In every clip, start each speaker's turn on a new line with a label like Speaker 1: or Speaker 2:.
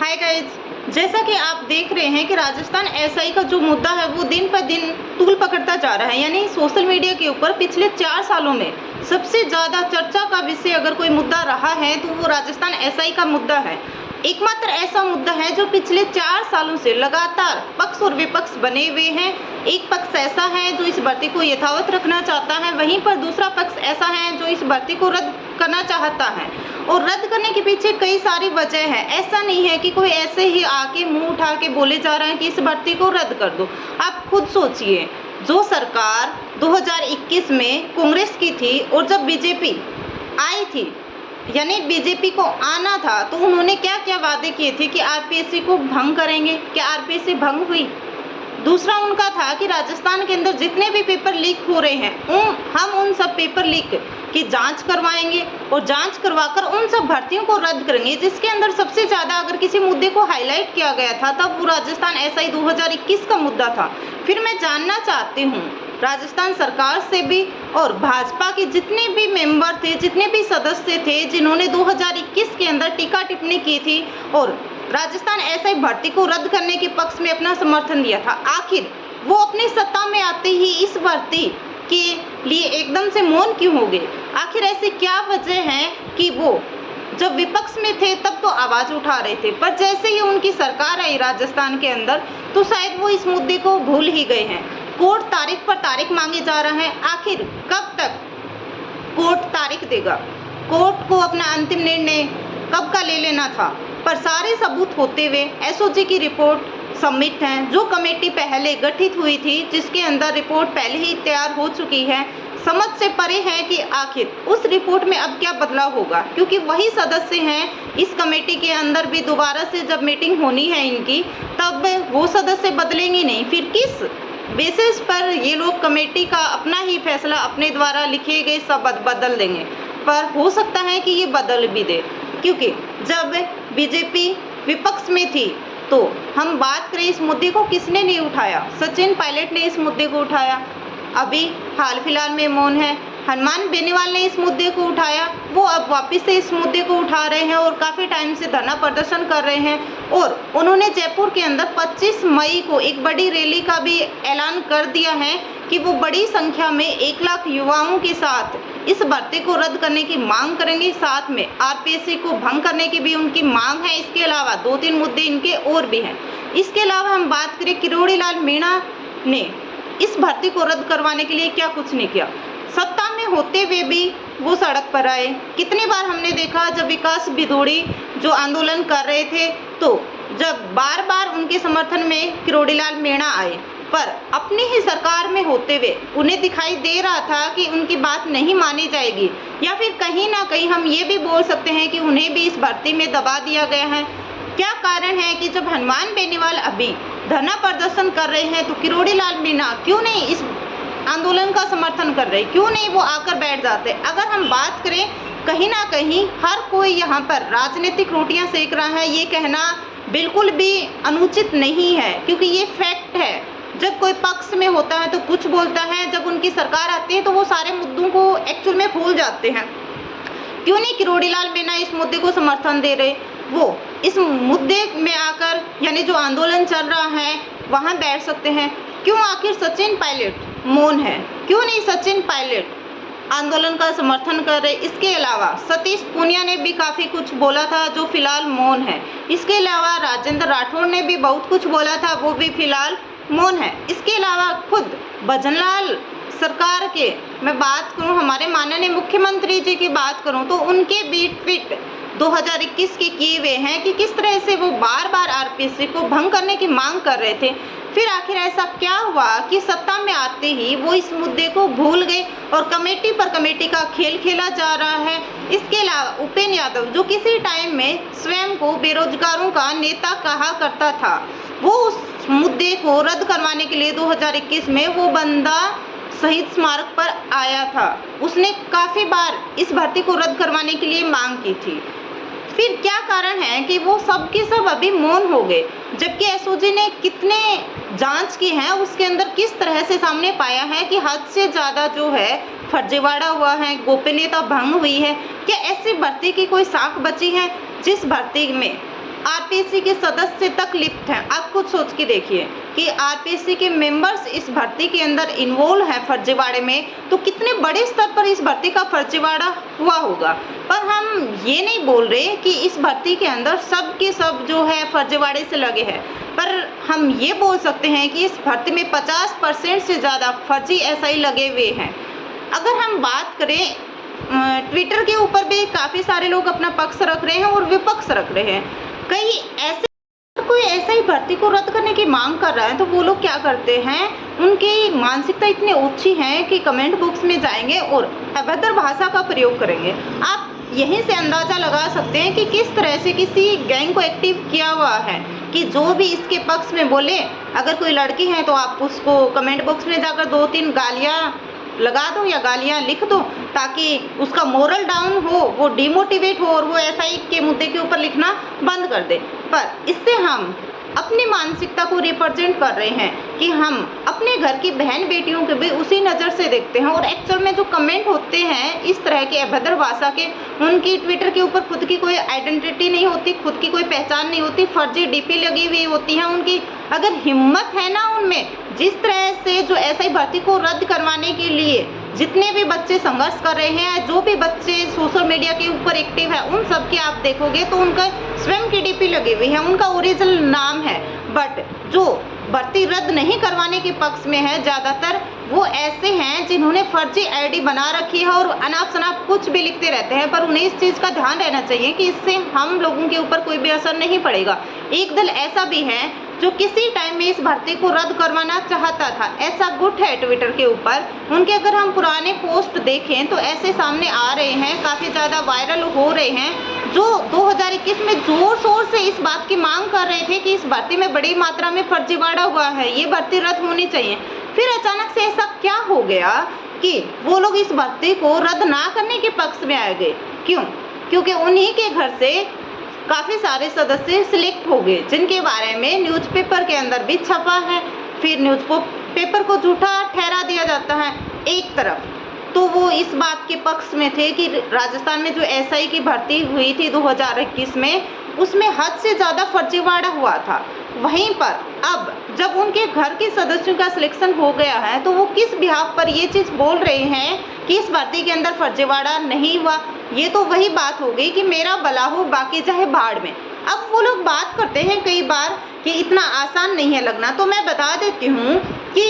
Speaker 1: Hi guys, जैसा कि आप देख रहे हैं कि राजस्थान एसआई का जो मुद्दा है वो दिन पर दिन तूल पकड़ता जा रहा है। यानी सोशल मीडिया के ऊपर पिछले 4 सालों में सबसे ज़्यादा चर्चा का विषय अगर कोई मुद्दा रहा है तो वो राजस्थान एसआई का मुद्दा है। एकमात्र ऐसा मुद्दा है जो पिछले 4 सालों से लगातार पक्ष और विपक्ष बने हुए हैं। एक पक्ष ऐसा है जो इस भर्ती को यथावत रखना चाहता है, वहीं पर दूसरा पक्ष ऐसा है जो इस भर्ती को रद्द करना चाहता है। और रद्द करने के पीछे कई सारी वजह है। ऐसा नहीं है कि कोई ऐसे ही आके मुंह उठा के बोले जा रहा है कि इस भर्ती को रद्द कर दो। आप खुद सोचिए, जो सरकार 2021 में कांग्रेस की थी और जब बीजेपी आई थी, यानी बीजेपी को आना था, तो उन्होंने क्या क्या वादे किए थे कि आरपीएससी को भंग करेंगे। क्या आरपीएससी भंग हुई? दूसरा उनका था कि राजस्थान के अंदर जितने भी पेपर लीक हो रहे हैं हम उन सब पेपर लीक की जांच करवाएंगे और जांच करवाकर उन सब भर्तियों को रद्द करेंगे। जिसके अंदर सबसे ज़्यादा अगर किसी मुद्दे को हाईलाइट किया गया था तब वो राजस्थान एसआई 2021 का मुद्दा था। फिर मैं जानना चाहती हूँ राजस्थान सरकार से भी और भाजपा के जितने भी मेंबर थे, जितने भी सदस्य थे जिन्होंने 2021 के अंदर टीका टिप्पणी की थी और राजस्थान एसआई भर्ती को रद्द करने के पक्ष में अपना समर्थन दिया था, आखिर वो अपनी सत्ता में आते ही इस भर्ती के लिए एकदम से मौन क्यों हो गए? आखिर ऐसी क्या वजह है कि वो जब विपक्ष में थे तब तो आवाज़ उठा रहे थे, पर जैसे ही उनकी सरकार आई राजस्थान के अंदर तो शायद वो इस मुद्दे को भूल ही गए हैं। कोर्ट तारीख पर तारीख मांगे जा रहा है, आखिर कब तक कोर्ट तारीख देगा? कोर्ट को अपना अंतिम निर्णय कब का ले लेना था, पर सारे सबूत होते हुए एसओजी की रिपोर्ट सबमिट है। जो कमेटी पहले गठित हुई थी जिसके अंदर रिपोर्ट पहले ही तैयार हो चुकी है, समझ से परे है कि आखिर उस रिपोर्ट में अब क्या बदलाव होगा, क्योंकि वही सदस्य हैं इस कमेटी के अंदर भी। दोबारा से जब मीटिंग होनी है इनकी तब वो सदस्य बदलेंगे नहीं। फिर किस बेसिस पर ये लोग कमेटी का अपना ही फैसला अपने द्वारा लिखे गए सब बदल देंगे? पर हो सकता है कि ये बदल भी दे, क्योंकि जब बीजेपी विपक्ष में थी तो हम बात करें इस मुद्दे को किसने नहीं उठाया? सचिन पायलट ने इस मुद्दे को उठाया, अभी हाल फिलहाल में मौन है। हनुमान बेनीवाल ने इस मुद्दे को उठाया, वो अब वापस से इस मुद्दे को उठा रहे हैं और काफ़ी टाइम से धरना प्रदर्शन कर रहे हैं। और उन्होंने जयपुर के अंदर 25 मई को एक बड़ी रैली का भी ऐलान कर दिया है कि वो बड़ी संख्या में 1 लाख युवाओं के साथ इस भर्ती को रद्द करने की मांग करेंगे। साथ में आरपीएससी को भंग करने की भी उनकी मांग है। इसके अलावा 2-3 मुद्दे इनके और भी हैं। इसके अलावा हम बात करें किरोड़ी लाल मीणा ने इस भर्ती को रद्द करवाने के लिए क्या कुछ नहीं किया। सत्ता में होते हुए भी वो सड़क पर आए। कितनी बार हमने देखा जब विकास भिदोड़ी जो आंदोलन कर रहे थे तो जब बार बार उनके समर्थन में किरोड़ी लाल मीणा आए, पर अपनी ही सरकार में होते हुए उन्हें दिखाई दे रहा था कि उनकी बात नहीं मानी जाएगी, या फिर कहीं ना कहीं हम ये भी बोल सकते हैं कि उन्हें भी इस भर्ती में दबा दिया गया है। क्या कारण है कि जब हनुमान बेनीवाल अभी धरना प्रदर्शन कर रहे हैं तो किरोड़ी लाल मीणा क्यों नहीं इस आंदोलन का समर्थन कर रहे? क्यों नहीं वो आकर बैठ जाते? अगर हम बात करें, कहीं ना कहीं हर कोई यहाँ पर राजनीतिक रोटियां सेक रहा है, ये कहना बिल्कुल भी अनुचित नहीं है, क्योंकि ये फैक्ट है। जब कोई पक्ष में होता है तो कुछ बोलता है, जब उनकी सरकार आती है तो वो सारे मुद्दों को एक्चुअल में भूल जाते हैं। क्यों नहीं किरोड़ी लाल मीणा इस मुद्दे को समर्थन दे रहे? वो इस मुद्दे में आकर, यानी जो आंदोलन चल रहा है वहाँ बैठ सकते हैं। क्यों आखिर सचिन पायलट मौन है? क्यों नहीं सचिन पायलट आंदोलन का समर्थन कर रहे? इसके अलावा सतीश पूनिया ने भी काफ़ी कुछ बोला था जो फिलहाल मौन है। इसके अलावा राजेंद्र राठौड़ ने भी बहुत कुछ बोला था, वो भी फिलहाल मौन है। इसके अलावा खुद भजनलाल सरकार के मैं बात करूं, हमारे माननीय मुख्यमंत्री जी की बात करूं तो उनके भी ट्वीट 2021 के किए हुए हैं कि किस तरह से वो बार बार आरपीएससी को भंग करने की मांग कर रहे थे। फिर आखिर ऐसा क्या हुआ कि सत्ता में आते ही वो इस मुद्दे को भूल गए और कमेटी पर कमेटी का खेल खेला जा रहा है। इसके अलावा उपेंद्र यादव जो किसी टाइम में स्वयं को बेरोजगारों का नेता कहा करता था, वो उस मुद्दे को रद्द करवाने के लिए 2021 में वो बंदा शहीद स्मारक पर आया था। उसने काफ़ी बार इस भर्ती को रद्द करवाने के लिए मांग की थी। फिर क्या कारण है कि वो सब के सब अभी मौन हो गए, जबकि एसओजी ने कितने जांच की है उसके अंदर किस तरह से सामने पाया है कि हद से ज़्यादा जो है फर्जीवाड़ा हुआ है, गोपनीयता भंग हुई है। क्या ऐसी भर्ती की कोई साख बची है जिस भर्ती में आरपीएससी के सदस्य तक लिप्त हैं। आप खुद सोच के देखिए कि आरपीएससी के मेंबर्स इस भर्ती के अंदर इन्वॉल्व हैं फर्जीवाड़े में, तो कितने बड़े स्तर पर इस भर्ती का फर्जीवाड़ा हुआ होगा। पर हम ये नहीं बोल रहे कि इस भर्ती के अंदर सब के सब जो है फर्जीवाड़े से लगे हैं, पर हम ये बोल सकते हैं कि इस भर्ती में 50% से ज़्यादा फर्जी एसआई लगे हुए हैं। अगर हम बात करें, ट्विटर के ऊपर भी काफ़ी सारे लोग अपना पक्ष रख रहे हैं और विपक्ष रख रहे हैं। कई ऐसे कोई ऐसा ही भर्ती को रद्द करने की मांग कर रहा है तो वो लोग क्या करते हैं, उनकी मानसिकता इतनी ऊंची है कि कमेंट बॉक्स में जाएंगे और अभद्र भाषा का प्रयोग करेंगे। आप यहीं से अंदाज़ा लगा सकते हैं कि किस तरह से किसी गैंग को एक्टिव किया हुआ है कि जो भी इसके पक्ष में बोले, अगर कोई लड़की है तो आप उसको कमेंट बॉक्स में जाकर 2-3 गालियाँ लगा दो या गालियाँ लिख दो ताकि उसका मोरल डाउन हो, वो डिमोटिवेट हो और वो एसआई के मुद्दे के ऊपर लिखना बंद कर दे। पर इससे हम अपनी मानसिकता को रिप्रेजेंट कर रहे हैं कि हम अपने घर की बहन बेटियों के भी उसी नज़र से देखते हैं और एक्चुअल में जो कमेंट होते हैं इस तरह के अभद्र भाषा के, उनकी ट्विटर के ऊपर खुद की कोई आइडेंटिटी नहीं होती, खुद की कोई पहचान नहीं होती, फर्जी डीपी लगी हुई होती है उनकी। अगर हिम्मत है ना उनमें, जिस तरह से जो एसआई भर्ती को रद्द करवाने के लिए जितने भी बच्चे संघर्ष कर रहे हैं, जो भी बच्चे सोशल मीडिया के ऊपर एक्टिव है, उन सब की आप देखोगे तो उनका स्वयं की डीपी लगी हुई है, उनका ओरिजिनल नाम है। बट जो भर्ती रद्द नहीं करवाने के पक्ष में है ज़्यादातर, वो ऐसे हैं जिन्होंने फर्जी आईडी बना रखी है और अनाप शनाप कुछ भी लिखते रहते हैं। पर उन्हें इस चीज़ का ध्यान रहना चाहिए कि इससे हम लोगों के ऊपर कोई भी असर नहीं पड़ेगा। एक दल ऐसा भी है जो किसी टाइम में इस भर्ती को रद्द करवाना चाहता था, ऐसा गुट है ट्विटर के ऊपर। उनके अगर हम पुराने पोस्ट देखें तो ऐसे सामने आ रहे हैं, काफ़ी ज़्यादा वायरल हो रहे हैं, जो 2021 में जोर शोर से इस बात की मांग कर रहे थे कि इस भर्ती में बड़ी मात्रा में फर्जीवाड़ा हुआ है, ये भर्ती रद्द होनी चाहिए। फिर अचानक से ऐसा क्या हो गया कि वो लोग इस भर्ती को रद्द ना करने के पक्ष में आ गए। क्यों? क्योंकि उन्हीं के घर से काफ़ी सारे सदस्य सिलेक्ट हो गए जिनके बारे में न्यूज़पेपर के अंदर भी छपा है। फिर न्यूज़पेपर को झूठा ठहरा दिया जाता है। एक तरफ तो वो इस बात के पक्ष में थे कि राजस्थान में जो एसआई की भर्ती हुई थी 2021 में, उसमें हद से ज़्यादा फर्जीवाड़ा हुआ था। वहीं पर अब जब उनके घर के सदस्यों का सिलेक्शन हो गया है तो वो किस बिहाफ पर ये चीज़ बोल रहे हैं कि इस भर्ती के अंदर फर्जीवाड़ा नहीं हुआ। ये तो वही बात हो गई कि मेरा भला हो बाकी चाहे भाड़ में। अब वो लोग बात करते हैं कई बार कि इतना आसान नहीं है लगना, तो मैं बता देती हूँ कि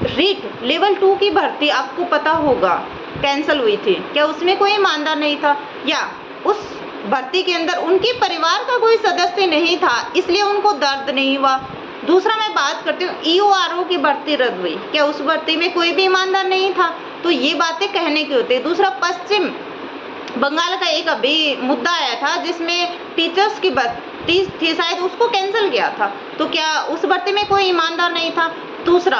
Speaker 1: रीट लेवल 2 की भर्ती आपको पता होगा कैंसिल हुई थी। क्या उसमें कोई ईमानदार नहीं था, या उस भर्ती के अंदर उनके परिवार का कोई सदस्य नहीं था इसलिए उनको दर्द नहीं हुआ? दूसरा मैं बात करती हूँ ईओआरओ की भर्ती रद्द हुई, क्या उस भर्ती में कोई भी ईमानदार नहीं था? तो ये बातें कहने की होती है। दूसरा, पश्चिम बंगाल का एक अभी मुद्दा आया था जिसमें टीचर्स की भर्ती थी, शायद उसको कैंसिल किया था, तो क्या उस भर्ती में कोई ईमानदार नहीं था? दूसरा,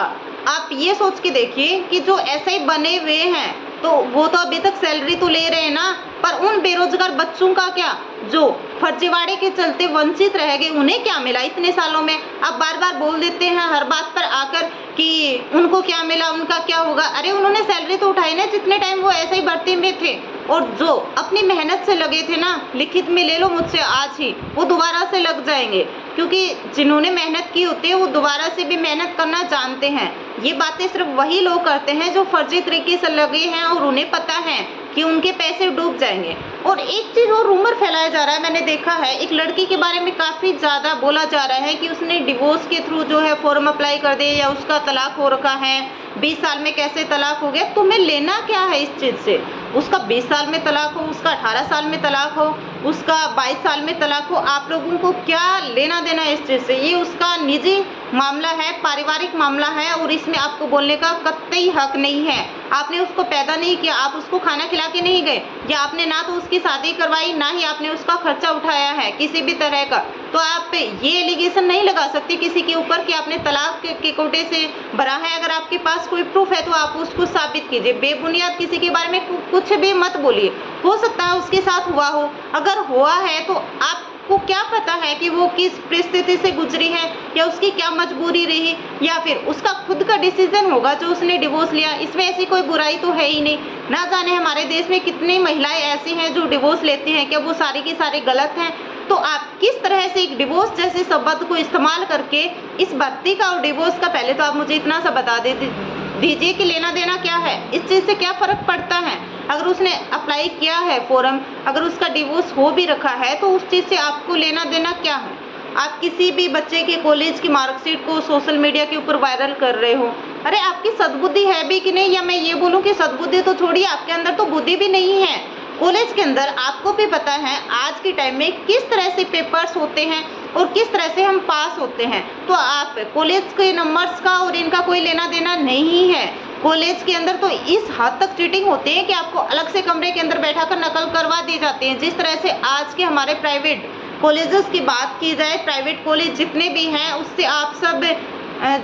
Speaker 1: आप ये सोच के देखिए कि जो ऐसे बने हुए हैं तो वो तो अभी तक सैलरी तो ले रहे हैं ना, पर उन बेरोजगार बच्चों का क्या, जो फर्जीवाड़े के चलते वंचित रह गए, उन्हें क्या मिला इतने सालों में? आप बार बार बोल देते हैं हर बात पर आकर कि उनको क्या मिला, उनका क्या होगा। अरे उन्होंने सैलरी तो उठाई ना जितने टाइम वो ऐसे ही भर्ती में थे, और जो अपनी मेहनत से लगे थे ना, लिखित में ले लो मुझसे आज ही, वो दोबारा से लग जाएंगे, क्योंकि जिन्होंने मेहनत की होती है वो दोबारा से भी मेहनत करना जानते हैं। ये बातें सिर्फ वही लोग करते हैं जो फर्जी तरीके से लगे हैं और उन्हें पता है कि उनके पैसे डूब जाएंगे। और एक चीज़ और रूमर फैलाया जा रहा है, मैंने देखा है एक लड़की के बारे में काफ़ी ज़्यादा बोला जा रहा है कि उसने डिवोर्स के थ्रू जो है फॉर्म अप्लाई कर दिया या उसका तलाक हो रखा है। 20 साल में कैसे तलाक हो गया? तुम्हें लेना क्या है इस चीज़ से? उसका 20 साल में तलाक हो, उसका 18 साल में तलाक हो, उसका 22 साल में तलाक हो, आप लोगों को क्या लेना देना इस चीज़ से? ये उसका निजी मामला है, पारिवारिक मामला है, और इसमें आपको बोलने का कतई हक नहीं है। आपने उसको पैदा नहीं किया, आप उसको खाना खिला के नहीं गए, या आपने ना तो उसकी शादी करवाई, ना ही आपने उसका खर्चा उठाया है किसी भी तरह का। तो आप ये एलिगेशन नहीं लगा सकते किसी के ऊपर कि आपने तलाक के कोटे से भरा है। अगर आपके पास कोई प्रूफ है तो आप उसको साबित कीजिए। बेबुनियाद किसी के बारे में कुछ भी मत बोलिए। हो सकता है उसके साथ हुआ हो, अगर हुआ है तो आपको क्या पता है कि वो किस परिस्थिति से गुजरी है, या उसकी क्या मजबूरी रही, या फिर उसका खुद का डिसीजन होगा जो उसने डिवोर्स लिया। इसमें ऐसी कोई बुराई तो है ही नहीं। ना जाने हमारे देश में कितनी महिलाएं ऐसी हैं जो डिवोर्स लेती हैं, क्या वो सारी की सारी गलत हैं? तो आप किस तरह से एक डिवोर्स जैसे शब्द को इस्तेमाल करके इस भर्ती का और डिवोर्स का, पहले तो आप मुझे इतना सा बता दीजिए कि लेना देना क्या है, इस चीज़ से क्या फ़र्क पड़ता है। अगर उसने अप्लाई किया है फॉर्म, अगर उसका डिवोर्स हो भी रखा है, तो उस चीज़ से आपको लेना देना क्या है। आप किसी भी बच्चे के कॉलेज की मार्कशीट को सोशल मीडिया के ऊपर वायरल कर रहे हो, अरे आपकी सद्बुद्धि है भी कि नहीं, या मैं ये बोलूँ कि सद्बुद्धि तो छोड़िए, आपके अंदर तो बुद्धि भी नहीं है। कॉलेज के अंदर आपको भी पता है आज के टाइम में किस तरह से पेपर्स होते हैं और किस तरह से हम पास होते हैं, तो आप कॉलेज के नंबर्स का और इनका कोई लेना देना नहीं है। कॉलेज के अंदर तो इस हद तक चीटिंग होती है कि आपको अलग से कमरे के अंदर बैठाकर नकल करवा दी जाती है। जिस तरह से आज के हमारे प्राइवेट कॉलेजेस की बात की जाए, प्राइवेट कॉलेज जितने भी हैं उससे आप सब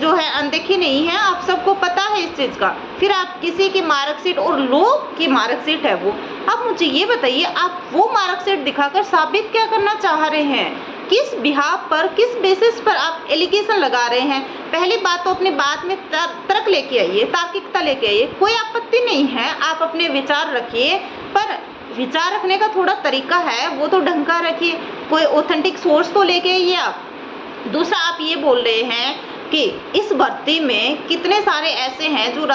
Speaker 1: जो है अनदेखी नहीं है, आप सबको पता है इस चीज़ का। फिर आप किसी की मार्कशीट, और लोग की मार्कशीट है वो, आप मुझे ये बताइए आप वो मार्कशीट दिखाकर साबित क्या करना चाह रहे हैं, किस बिहाफ पर, किस बेसिस पर आप एलिगेशन लगा रहे हैं। पहली बात तो अपनी बात में तर्क लेके आइए, तार्किकता लेके आइए, कोई आपत्ति नहीं है, आप अपने विचार रखिए, पर विचार रखने का थोड़ा तरीका है वो तो ढंग का रखिए, कोई ऑथेंटिक सोर्स तो लेके आइए आप। दूसरा, आप ये बोल रहे हैं कि इस भर्ती में कितने सारे ऐसे हैं जो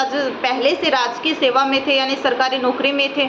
Speaker 1: पहले से राजकीय सेवा में थे, यानी सरकारी नौकरी में थे,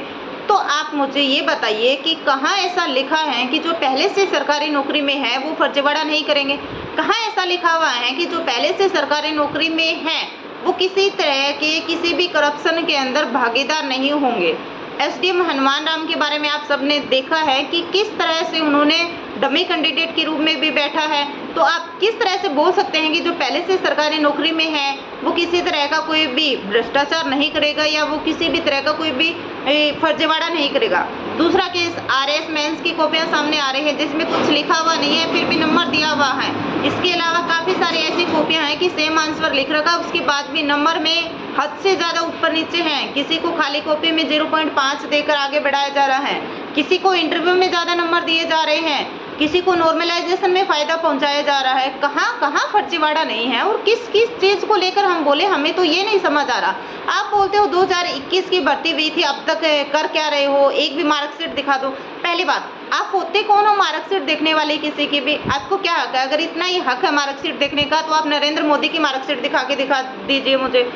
Speaker 1: तो आप मुझे ये बताइए कि कहाँ ऐसा लिखा है कि जो पहले से सरकारी नौकरी में है वो फर्जीवाड़ा नहीं करेंगे। कहाँ ऐसा लिखा हुआ है कि जो पहले से सरकारी नौकरी में है वो किसी तरह के किसी भी करप्शन के अंदर भागीदार नहीं होंगे। एसडीएम हनुमान राम के बारे में आप सबने देखा है कि किस तरह से उन्होंने डमी कैंडिडेट के रूप में भी बैठा है, तो आप किस तरह से बोल सकते हैं कि जो पहले से सरकारी नौकरी में है वो किसी तरह का कोई भी भ्रष्टाचार नहीं करेगा या वो किसी भी तरह का कोई भी फर्जीवाड़ा नहीं करेगा। दूसरा केस, आरएस मेंस की कॉपियां सामने आ रही है जिसमें कुछ लिखा हुआ नहीं है फिर भी नंबर दिया हुआ है। इसके अलावा काफ़ी सारी ऐसी कॉपियां हैं कि सेम आंसर लिख रखा, उसके बाद भी नंबर में हद से ज़्यादा ऊपर नीचे हैं। किसी को खाली कॉपी में 0.5 देकर आगे बढ़ाया जा रहा है, किसी को इंटरव्यू में ज़्यादा नंबर दिए जा रहे हैं, किसी को नॉर्मलाइजेशन में फ़ायदा पहुंचाया जा रहा है। कहाँ कहाँ फर्जीवाड़ा नहीं है और किस किस चीज़ को लेकर हम बोले, हमें तो ये नहीं समझ आ रहा। आप बोलते हो 2021 की भर्ती हुई थी, अब तक कर क्या रहे हो, एक भी मार्कशीट दिखा दो। पहली बात, आप होते कौन हो मार्कशीट देखने वाले किसी की भी? आपको क्या हक है? अगर इतना ही हक है मार्कशीट देखने का तो आप नरेंद्र मोदी की मार्कशीट दिखा दीजिए मुझे।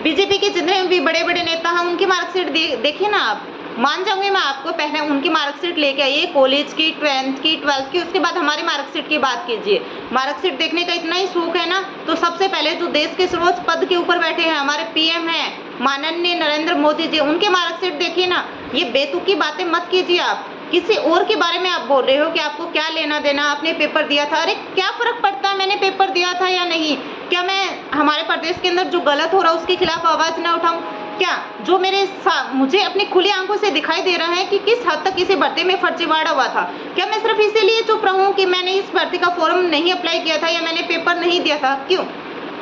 Speaker 1: बीजेपी के जितने भी बड़े बड़े नेता हैं उनकी मार्कशीट देखिए ना, आप मान जाऊंगे मैं आपको। पहले उनकी मार्कशीट लेके आइए, कॉलेज की, 10th की, 12th की, उसके बाद हमारी मार्कशीट की बात कीजिए। मार्कशीट देखने का इतना ही शौक है ना, तो सबसे पहले जो देश के सर्वोच्च पद के ऊपर बैठे हैं हमारे पीएम हैं माननीय नरेंद्र मोदी जी, उनके मार्कशीट देखिए ना। ये बेतुकी बातें मत कीजिए। आप किसी और के बारे में आप बोल रहे हो कि आपको क्या लेना देना, आपने पेपर दिया था। अरे क्या फ़र्क पड़ता है मैंने पेपर दिया था या नहीं? क्या मैं हमारे प्रदेश के अंदर जो गलत हो रहा है उसके खिलाफ आवाज़ ना उठाऊं? क्या जो मुझे अपनी खुली आंखों से दिखाई दे रहा है कि किस हद तक किसी भर्ती में फर्जीवाड़ा हुआ था, क्या मैं सिर्फ इसीलिए चुप रहूं कि मैंने इस भर्ती का फॉर्म नहीं अप्लाई किया था या मैंने पेपर नहीं दिया था? क्यों?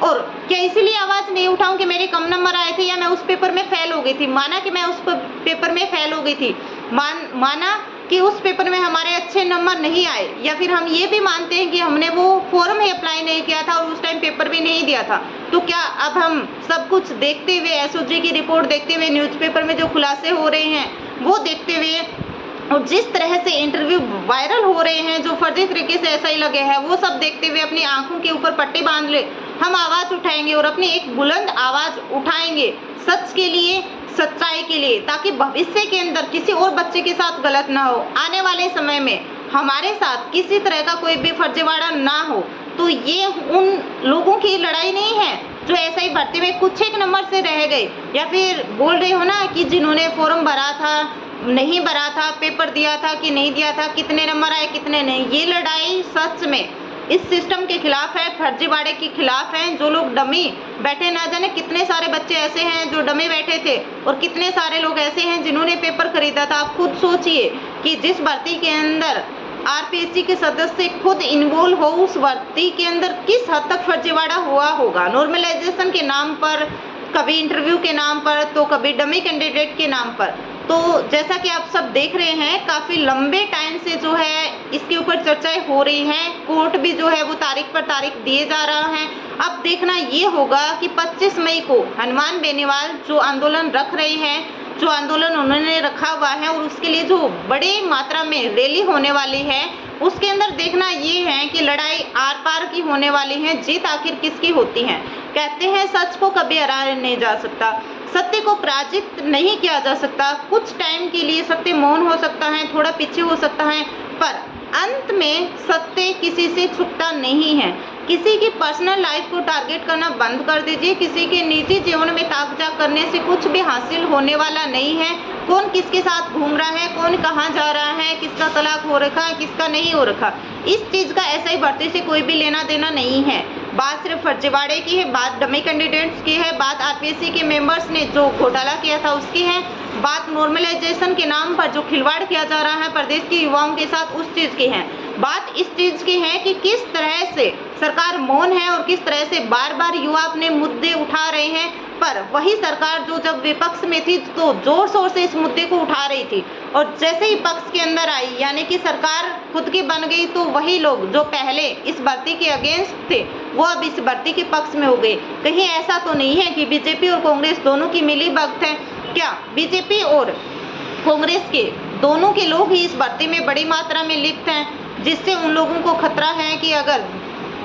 Speaker 1: और क्या इसीलिए आवाज़ नहीं उठाऊं कि मेरे कम नंबर आए थे या मैं उस पेपर में फेल हो गई थी? माना कि मैं उस पेपर में फेल हो गई थी, माना कि उस पेपर में हमारे अच्छे नंबर नहीं आए, या फिर हम ये भी मानते हैं कि हमने वो फॉर्म ही अप्लाई नहीं किया था और उस टाइम पेपर भी नहीं दिया था, तो क्या अब हम सब कुछ देखते हुए, एसओजी की रिपोर्ट देखते हुए, न्यूज़पेपर में जो खुलासे हो रहे हैं वो देखते हुए और जिस तरह से इंटरव्यू वायरल हो रहे हैं जो फर्जी तरीके से ऐसा ही लगे हैं, वो सब देखते हुए अपनी आंखों के ऊपर पट्टी बांध ले हम आवाज़ उठाएंगे और अपनी एक बुलंद आवाज़ उठाएंगे सच के लिए, सच्चाई के लिए, ताकि भविष्य के अंदर किसी और बच्चे के साथ गलत ना हो, आने वाले समय में हमारे साथ किसी तरह का कोई भी फर्जीवाड़ा ना हो। तो ये उन लोगों की लड़ाई नहीं है जो ऐसा ही भर्ती में कुछ एक नंबर से रह गए, या फिर बोल रहे हो ना कि जिन्होंने फॉर्म भरा था, नहीं भरा था, पेपर दिया था कि नहीं दिया था, कितने नंबर आए कितने नहीं। ये लड़ाई सच में इस सिस्टम के खिलाफ है, फर्जीवाड़े के खिलाफ हैं। जो लोग डमी बैठे, ना जाने कितने सारे बच्चे ऐसे हैं जो डमी बैठे थे और कितने सारे लोग ऐसे हैं जिन्होंने पेपर खरीदा था। आप खुद सोचिए कि जिस भर्ती के अंदर आरपीएससी के सदस्य खुद इन्वॉल्व हो, उस भर्ती के अंदर किस हद तक फर्जीवाड़ा हुआ होगा, नॉर्मलाइजेशन के नाम पर, कभी इंटरव्यू के नाम पर, तो कभी डमी कैंडिडेट के नाम पर। तो जैसा कि आप सब देख रहे हैं काफ़ी लंबे टाइम से जो है इसके ऊपर चर्चाएं हो रही हैं, कोर्ट भी जो है वो तारीख पर तारीख दिए जा रहा है। अब देखना ये होगा कि 25 मई को हनुमान बेनीवाल जो आंदोलन रख रहे हैं जो आंदोलन उन्होंने रखा हुआ है और उसके लिए जो बड़ी मात्रा में रैली होने वाली है, उसके अंदर देखना ये है कि लड़ाई आर पार की होने वाली है, जीत आखिर किसकी होती है। कहते हैं सच को कभी हराया नहीं जा सकता, सत्य को पराजित नहीं किया जा सकता। कुछ टाइम के लिए सत्य मौन हो सकता है, थोड़ा पीछे हो सकता है, पर अंत में सत्य किसी से छुपता नहीं है। किसी की पर्सनल लाइफ को टारगेट करना बंद कर दीजिए। किसी के निजी जीवन में ताक झाक करने से कुछ भी हासिल होने वाला नहीं है। कौन किसके साथ घूम रहा है, कौन कहाँ जा रहा है, किसका तलाक हो रखा है, किसका नहीं हो रखा, इस चीज़ का SI भर्ती से कोई भी लेना देना नहीं है। बात सिर्फ फर्जीवाड़े की है, बात डमी कैंडिडेट्स की है, बात RPSC के मेंबर्स ने जो घोटाला किया था उसकी है, बात नॉर्मलाइजेशन के नाम पर जो खिलवाड़ किया जा रहा है प्रदेश के युवाओं के साथ उस चीज़ की है। बात इस चीज़ की है कि किस तरह से सरकार मौन है और किस तरह से बार बार युवा अपने मुद्दे उठा रहे हैं, पर वही सरकार जो जब विपक्ष में थी तो जोर शोर से इस मुद्दे को उठा रही थी, और जैसे ही पक्ष के अंदर आई यानी कि सरकार खुद की बन गई, तो वही लोग जो पहले इस भर्ती के अगेंस्ट थे वो अब इस भर्ती के पक्ष में हो गए। कहीं ऐसा तो नहीं है कि बीजेपी और कांग्रेस दोनों की मिली भगत है? क्या बीजेपी और कांग्रेस के दोनों के लोग ही इस भर्ती में बड़ी मात्रा में लिप्त हैं, जिससे उन लोगों को खतरा है कि अगर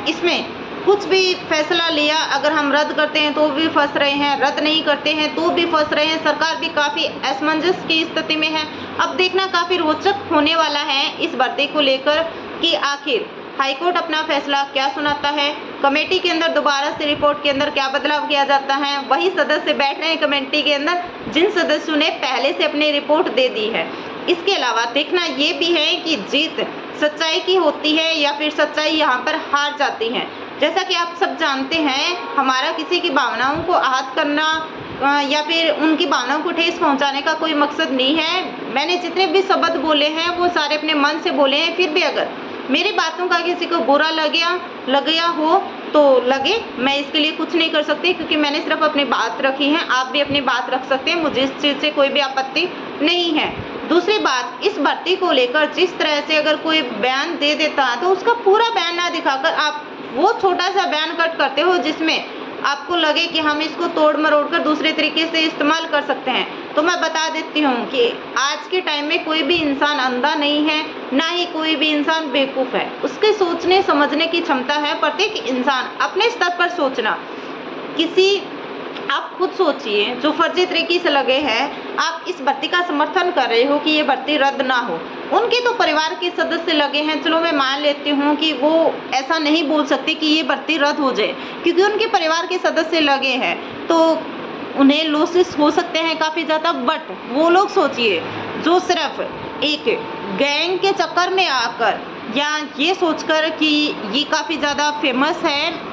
Speaker 1: इसमें कुछ भी फैसला लिया, अगर हम रद्द करते हैं तो भी फंस रहे हैं, रद्द नहीं करते हैं तो भी फंस रहे हैं। सरकार भी काफ़ी असमंजस की स्थिति में है। अब देखना काफ़ी रोचक होने वाला है इस भर्ती को लेकर कि आखिर हाईकोर्ट अपना फैसला क्या सुनाता है, कमेटी के अंदर दोबारा से रिपोर्ट के अंदर क्या बदलाव किया जाता है। वही सदस्य बैठ रहे हैं कमेटी के अंदर जिन सदस्यों ने पहले से अपनी रिपोर्ट दे दी है। इसके अलावा देखना ये भी है कि जीत सच्चाई की होती है या फिर सच्चाई यहाँ पर हार जाती है। जैसा कि आप सब जानते हैं, हमारा किसी की भावनाओं को आहत करना या फिर उनकी भावनाओं को ठेस पहुंचाने का कोई मकसद नहीं है। मैंने जितने भी शब्द बोले हैं वो सारे अपने मन से बोले हैं। फिर भी अगर मेरी बातों का किसी को बुरा लग गया हो तो लगे, मैं इसके लिए कुछ नहीं कर सकती, क्योंकि मैंने सिर्फ अपनी बात रखी है। आप भी अपनी बात रख सकते हैं, मुझे इस चीज़ से कोई भी आपत्ति नहीं है। दूसरी बात, इस भर्ती को लेकर जिस तरह से अगर कोई बयान दे देता है तो उसका पूरा बयान ना दिखाकर आप वो छोटा सा बयान कट करते हो जिसमें आपको लगे कि हम इसको तोड़ मरोड़ कर दूसरे तरीके से इस्तेमाल कर सकते हैं। तो मैं बता देती हूँ कि आज के टाइम में कोई भी इंसान अंधा नहीं है, ना ही कोई भी इंसान बेवकूफ़ है। उसके सोचने समझने की क्षमता है। प्रत्येक इंसान अपने स्तर पर सोचना। आप खुद सोचिए, जो फर्जी तरीके से लगे हैं, आप इस भर्ती का समर्थन कर रहे हो कि ये भर्ती रद्द ना हो। उनके तो परिवार के सदस्य लगे हैं, चलो मैं मान लेती हूँ कि वो ऐसा नहीं बोल सकते कि ये भर्ती रद्द हो जाए, क्योंकि उनके परिवार के सदस्य लगे हैं तो उन्हें लॉसेस हो सकते हैं काफ़ी ज़्यादा। बट वो लोग सोचिए जो सिर्फ एक गैंग के चक्कर में आकर या ये सोचकर कि ये काफ़ी ज़्यादा फेमस है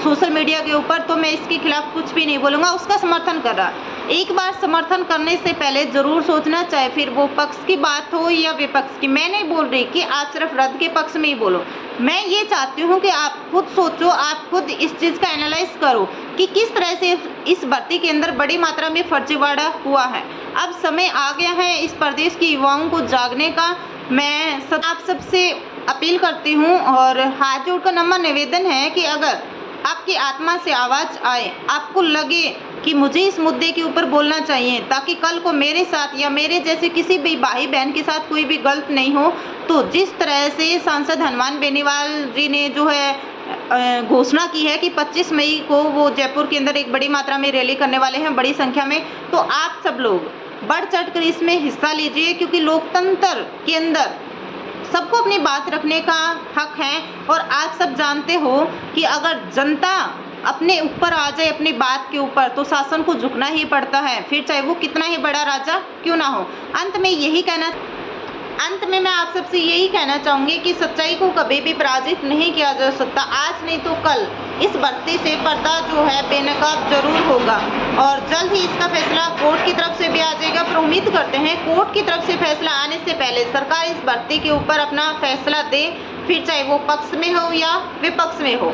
Speaker 1: सोशल मीडिया के ऊपर, तो मैं इसके खिलाफ कुछ भी नहीं बोलूँगा, उसका समर्थन कर रहा। एक बार समर्थन करने से पहले ज़रूर सोचना, चाहे फिर वो पक्ष की बात हो या विपक्ष की। मैं नहीं बोल रही कि आप सिर्फ रद्द के पक्ष में ही बोलो। मैं ये चाहती हूँ कि आप खुद सोचो, आप खुद इस चीज़ का एनालाइज करो कि किस तरह से इस भर्ती के अंदर बड़ी मात्रा में फर्जीवाड़ा हुआ है। अब समय आ गया है इस प्रदेश के युवाओं को जागने का। मैं आप सबसे अपील करती हूँ और हाथ जोड़कर नम्र निवेदन है कि अगर आपकी आत्मा से आवाज़ आए, आपको लगे कि मुझे इस मुद्दे के ऊपर बोलना चाहिए ताकि कल को मेरे साथ या मेरे जैसे किसी भी भाई बहन के साथ कोई भी गलत नहीं हो, तो जिस तरह से सांसद हनुमान बेनीवाल जी ने जो है घोषणा की है कि 25 मई को वो जयपुर के अंदर एक बड़ी मात्रा में रैली करने वाले हैं, बड़ी संख्या में, तो आप सब लोग बढ़ चढ़ कर इसमें हिस्सा लीजिए, क्योंकि लोकतंत्र के अंदर सबको अपनी बात रखने का हक है। और आप सब जानते हो कि अगर जनता अपने ऊपर आ जाए अपनी बात के ऊपर, तो शासन को झुकना ही पड़ता है, फिर चाहे वो कितना ही बड़ा राजा क्यों ना हो। अंत में मैं आप सबसे यही कहना चाहूँगी कि सच्चाई को कभी भी पराजित नहीं किया जा सकता। आज नहीं तो कल इस भर्ती से पर्दा जो है बेनकाब जरूर होगा, और जल्द ही इसका फैसला कोर्ट की तरफ से भी आ जाएगा। पर उम्मीद करते हैं कोर्ट की तरफ से फैसला आने से पहले सरकार इस भर्ती के ऊपर अपना फैसला दे, फिर चाहे वो पक्ष में हो या विपक्ष में हो।